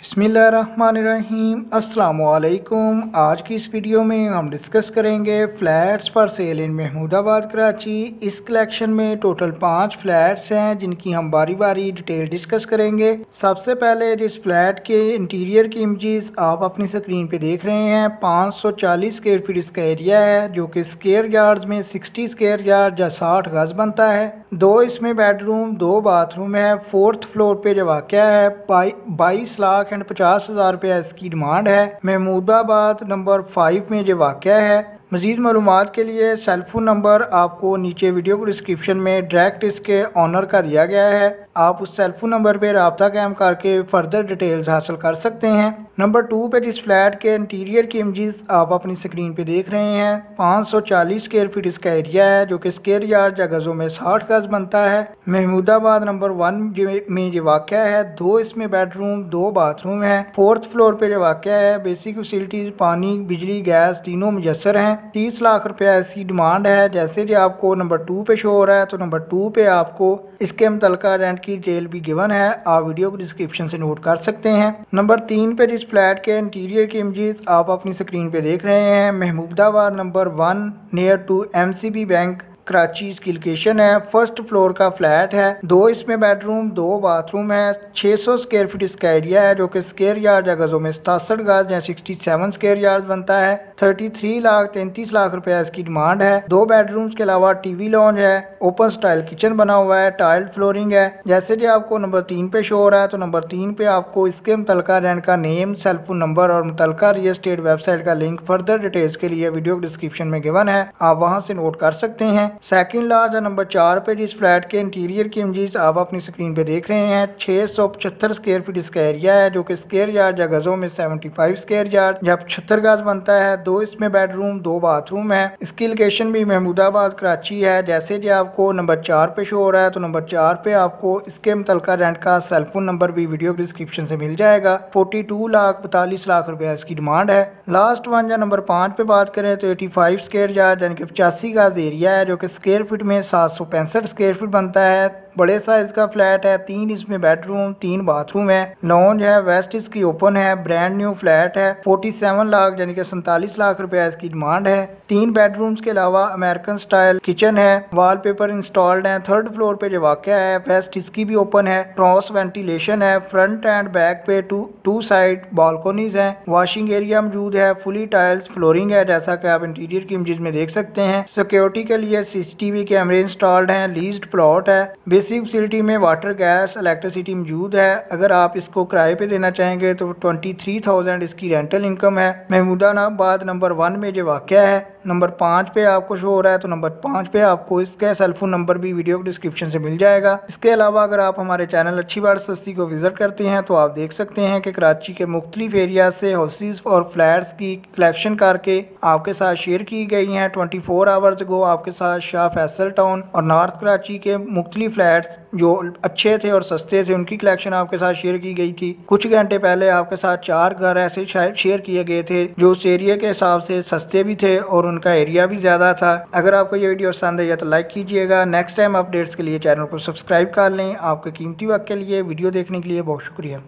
बिस्मिल्लाहिर्रहमानिर्रहीम अस्सलाम वालेकुम। आज की इस वीडियो में हम डिस्कस करेंगे फ़्लैट्स फॉर सेल इन महमूदाबाद कराची। इस कलेक्शन में टोटल 5 फ्लैट्स हैं जिनकी हम बारी बारी डिटेल डिस्कस करेंगे। सबसे पहले जिस फ्लैट के इंटीरियर की इमेजेस आप अपनी स्क्रीन पे देख रहे हैं, 540 स्क्वायर फीट इसका एरिया है जो कि स्क्वायर यार्ड्स में 60 स्क्वायर यार्ड या 60 गज बनता है। 2 इसमें बेडरूम 2 बाथरूम है। 4th फ्लोर पे जो वाक़या है 22,50,000 रुपया इसकी डिमांड है। महमूदाबाद नंबर 5 में जो वाक़या है। मज़ीद मालूमात के लिए सेल फोन नंबर आपको नीचे वीडियो को डिस्क्रिप्शन में डायरेक्ट इसके ऑनर का दिया गया है। आप उस सेल फोन नंबर पर रब्ता कायम करके फर्दर डिटेल्स हासिल कर सकते हैं। नंबर 2 पे जिस फ्लैट के इंटीरियर की इमेजेस आप अपनी स्क्रीन पे देख रहे हैं, 540 स्क्वायर फीट इसका एरिया है जो कि स्क्वायर यार्ड या गज़ों में 60 गज बनता है। महमूदाबाद नंबर 1 में ये वाक़या है। 2 इसमें बेडरूम 2 बाथरूम है। 4th फ्लोर पे जो वाक़या है, बेसिक फैसिलिटीज पानी बिजली गैस तीनों मुयसर हैं। 30 लाख रुपया इसकी डिमांड है। जैसे कि आपको नंबर 2 पे शो हो रहा है, तो नंबर 2 पे आपको इसके मुतल्लिका रेंट की डिटेल भी गिवन है। आप वीडियो को डिस्क्रिप्शन से नोट कर सकते हैं। नंबर 3 पे जिस फ्लैट के इंटीरियर की इमेजेस आप अपनी स्क्रीन पे देख रहे हैं, Mahmoodabad number 1 near to MCB bank Karachi इसकी लोकेशन है। 1st फ्लोर का फ्लैट है। 2 इसमें बेडरूम 2 बाथरूम है। 600 स्क्वायर फीट इसका एरिया है जो कि स्क्वायर यार्ड या गजों में 67 गज या 67 स्क्वायर यार्ड बनता है। 33 लाख रुपया इसकी डिमांड है। 2 बेडरूम्स के अलावा टीवी लॉन्ज है। ओपन स्टाइल किचन बना हुआ है। टाइल्ड फ्लोरिंग है। जैसे कि आपको नंबर 3 पे शो हो रहा है, तो नंबर 3 पे आपको इसके मुतल्लिका रेंट का नेम, सेल फोन नंबर और मुतल्लिका रियल एस्टेट वेबसाइट का लिंक फर्दर डिटेल्स के लिए वीडियो डिस्क्रिप्शन में गिवन है। आप वहां से नोट कर सकते हैं। सेकंड लॉज है नंबर 4 पे जिस फ्लैट के इंटीरियर की इमेजेस आप अपनी स्क्रीन पे देख रहे हैं, 675 स्क्वायर फीट इसका एरिया है जो कि स्क्वायर यार्ड या गजों में 75 स्क्वायर यार्ड या 76 गज बनता है। 2 इसमें बेडरूम 2 बाथरूम है। इसकी लोकेशन भी महमूदाबाद कराची है। जैसे कि आपको नंबर 4 पे शो हो रहा है, तो नंबर 4 पे आपको इसके मुतल्लिका रेंट का सेल फोन नंबर भी वीडियो डिस्क्रिप्शन से मिल जाएगा। 42 लाख रुपया इसकी डिमांड है। लास्ट वन या नंबर 5 पे बात करें तो 85 स्क्वायर यार्ड यानी कि 85 गज एरिया है जो कि स्क्वायर फीट में 765 स्क्वायर फीट बनता है। बड़े साइज का फ्लैट है। 3 इसमें बेडरूम 3 बाथरूम है। लॉन्ज है। वेस्ट इसकी ओपन है। ब्रांड न्यू फ्लैट है। 47 लाख यानी कि 47 लाख रुपया इसकी डिमांड है। 3 बेडरूम्स के अलावा अमेरिकन स्टाइल किचन है। वॉलपेपर इंस्टॉल्ड है। 3rd फ्लोर पे जो वाक़या है, वेस्ट इसकी भी ओपन है। क्रॉस वेंटिलेशन है। फ्रंट एंड बैक पे टू साइड बालकोनीज है। वॉशिंग एरिया मौजूद है। फुली टाइल्स फ्लोरिंग है जैसा कि आप इंटीरियर की इमेजेस में देख सकते हैं। सिक्योरिटी के लिए CCTV कैमरे इंस्टॉल्ड हैं। लीज्ड प्लॉट है। बेसिक फैसिलिटी में वाटर गैस इलेक्ट्रिसिटी मौजूद है। अगर आप इसको किराए पे देना चाहेंगे तो 23,000 इसकी रेंटल इनकम है। महमूदाबाद नंबर 1 में जो वाक़या है, नंबर 5 पे आपको शो हो रहा है, तो नंबर 5 पे आपको इसका सेल फोन नंबर भी वीडियो डिस्क्रिप्शन से मिल जाएगा। इसके अलावा अगर आप हमारे चैनल अच्छी बात सस्ती को विजिट करते हैं तो आप देख सकते हैं कि कराची के मुख्तलिफ एरिया से हाउसेस और फ्लैट्स की कलेक्शन करके आपके साथ शेयर की गई हैं। 24 आवर्स अगो आपके साथ शाह फैसल टाउन और नॉर्थ कराची के मुख्तलिफ फ्लैट्स जो अच्छे थे और सस्ते थे उनकी कलेक्शन आपके साथ शेयर की गई थी। कुछ घंटे पहले आपके साथ 4 घर ऐसे शेयर किए गए थे जो उस एरिया के हिसाब से सस्ते भी थे और उनका एरिया भी ज़्यादा था। अगर आपको ये वीडियो पसंद है तो लाइक कीजिएगा। नेक्स्ट टाइम अपडेट्स के लिए चैनल को सब्सक्राइब कर लें। आपके कीमती वक्त के लिए वीडियो देखने के लिए बहुत शुक्रिया।